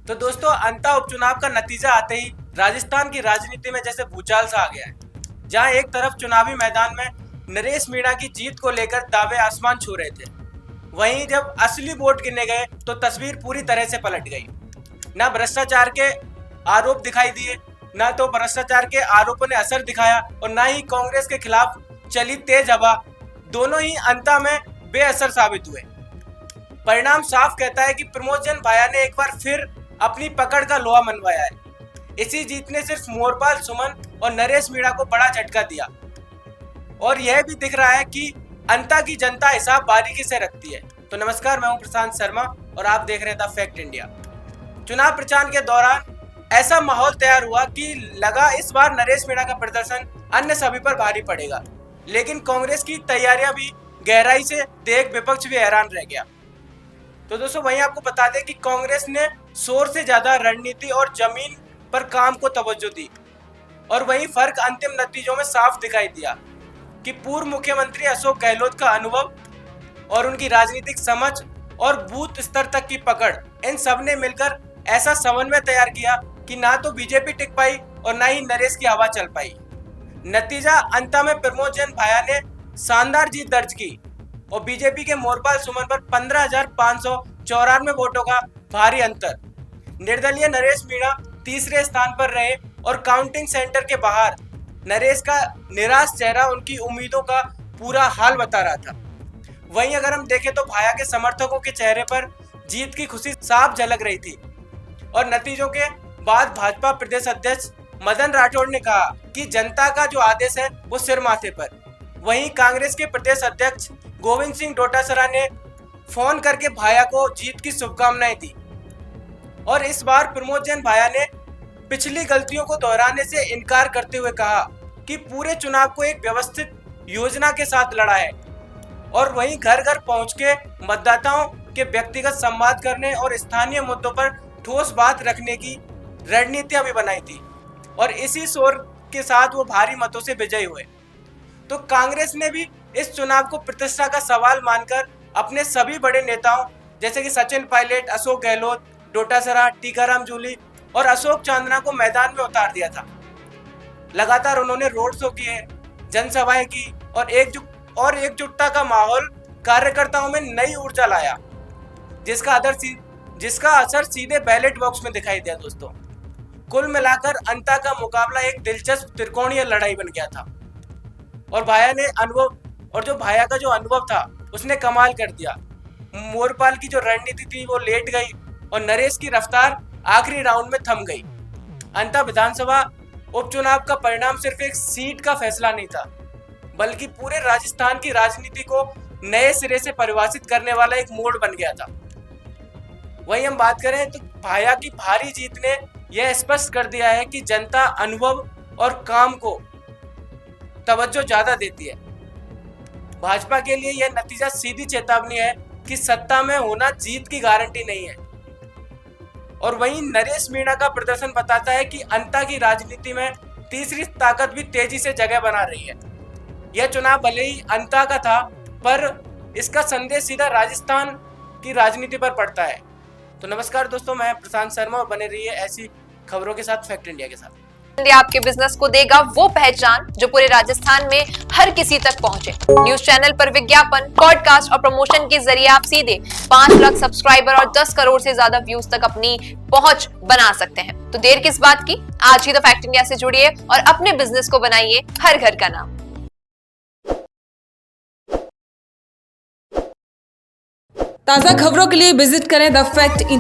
तो दोस्तों, अंता उपचुनाव का नतीजा आते ही राजस्थान की राजनीति में जैसे भूचाल सा आ गया है, जहां एक तरफ चुनावी मैदान में नरेश मीणा की जीत को लेकर दावे आसमान छू रहे थे, वहीं जब असली वोट गिने गए तो तस्वीर पूरी तरह से पलट गई। न भ्रष्टाचार के आरोप दिखाई दिए, न तो भ्रष्टाचार के आरोपों ने असर दिखाया और न ही कांग्रेस के खिलाफ चली तेज हवा, दोनों ही अंता में बेअसर साबित हुए। परिणाम साफ कहता है कि प्रमोद जैन भाया ने एक बार फिर अपनी पकड़ का लोहा मनवाया है। इसी जीत ने सिर्फ मोरपाल सुमन और नरेश मीणा को बड़ा झटका दिया और यह भी दिख रहा है कि अंता की जनता हिसाब बारीकी से रखती है। तो नमस्कार, मैं हूं प्रशांत शर्मा और आप देख रहे हैं द फैक्ट इंडिया। चुनाव प्रचार के दौरान ऐसा माहौल तैयार हुआ कि लगा इस बार नरेश मीणा का प्रदर्शन अन्य सभी पर भारी पड़ेगा, लेकिन कांग्रेस की तैयारियां भी गहराई से देख विपक्ष भी हैरान रह गया। तो दोस्तों, वहीं आपको बता दें कि कांग्रेस ने शोर से ज्यादा रणनीति और जमीन पर काम को तवज्जो दी और वहीं फर्क अंतिम नतीजों में साफ दिखाई दिया कि पूर्व मुख्यमंत्री अशोक गहलोत का अनुभव और उनकी राजनीतिक समझ और बूथ स्तर तक की पकड़, इन सब ने मिलकर ऐसा समन्वय तैयार किया कि ना तो बीजेपी टिक पाई और ना ही नरेश की हवा चल पाई। नतीजा अंत में प्रमोद जैन भाया ने शानदार जीत दर्ज की और बीजेपी के मोरपाल सुमन पर 15,594 वोटों का भारी अंतर। निर्दलीय नरेश मीणा तीसरे स्थान पर रहे और काउंटिंग सेंटर के बाहर नरेश का निराश चेहरा उनकी उम्मीदों का पूरा हाल बता रहा था। वहीं अगर हम देखें तो भाया के समर्थकों के चेहरे पर जीत की खुशी साफ झलक रही थी और नतीजों के बाद भाजपा प्रदेश अध्यक्ष मदन राठौड़ ने कहा कि जनता का जो आदेश है वो सिर माथे पर। वहीं कांग्रेस के प्रदेश अध्यक्ष गोविंद सिंह डोटासरा ने फोन करके भाया को जीत की शुभकामनाएं दी और इस बार प्रमोद जैन भाया ने पिछली गलतियों को दोहराने से इनकार करते हुए कहा कि पूरे चुनाव को एक व्यवस्थित योजना के साथ लड़ा है और वहीं घर घर पहुंच के मतदाताओं के व्यक्तिगत संवाद करने और स्थानीय मुद्दों पर ठोस बात रखने की रणनीतियां भी बनाई थी और इसी शोर के साथ वो भारी मतों से विजयी हुए। तो कांग्रेस ने भी इस चुनाव को प्रतिष्ठा का सवाल मानकर अपने सभी बड़े नेताओं जैसे कि सचिन पायलट, अशोक गहलोत, डोटासरा, टीकाराम जूली और अशोक चांदना को मैदान में उतार दिया था। लगातार उन्होंने रोड शो किए, जनसभाएं की और एकजुटता का माहौल कार्यकर्ताओं में नई ऊर्जा लाया, जिसका असर सीधे बैलेट बॉक्स में दिखाई दिया। दोस्तों, कुल मिलाकर अंता का मुकाबला एक दिलचस्प त्रिकोणीय लड़ाई बन गया था और भाया का जो अनुभव था उसने कमाल कर दिया। मोरपाल की जो रणनीति थी वो लेट गई और नरेश की रफ्तार आखिरी राउंड में थम गई। अंता विधानसभा उपचुनाव का परिणाम सिर्फ एक सीट का फैसला नहीं था, बल्कि पूरे राजस्थान की राजनीति को नए सिरे से परिभाषित करने वाला एक मोड़ बन गया था। वहीं हम बात करें तो भाया की भारी जीत ने यह स्पष्ट कर दिया है कि जनता अनुभव और काम को तवज्जो ज्यादा देती है। भाजपा के लिए यह नतीजा सीधी चेतावनी है कि सत्ता में होना जीत की गारंटी नहीं है और वहीं नरेश मीणा का प्रदर्शन बताता है कि अंता की राजनीति में तीसरी ताकत भी तेजी से जगह बना रही है। यह चुनाव भले ही अंता का था, पर इसका संदेश सीधा राजस्थान की राजनीति पर पड़ता है। तो नमस्कार दोस्तों, मैं प्रशांत शर्मा और बने रहिए ऐसी खबरों के साथ फैक्ट इंडिया के साथ। इंडिया आपके बिजनेस को देगा वो पहचान जो पूरे राजस्थान में हर किसी तक पहुंचे। न्यूज चैनल पर विज्ञापन, पॉडकास्ट और प्रमोशन के जरिए आप सीधे 5 लाख सब्सक्राइबर और 10 करोड़ से ज्यादा व्यूज तक अपनी पहुंच बना सकते हैं। तो देर किस बात की, आज ही द फैक्ट इंडिया से जुड़िए और अपने बिजनेस को बनाइए हर घर का नाम। ताज़ा खबरों के लिए विजिट करें द फैक्ट इंडिया।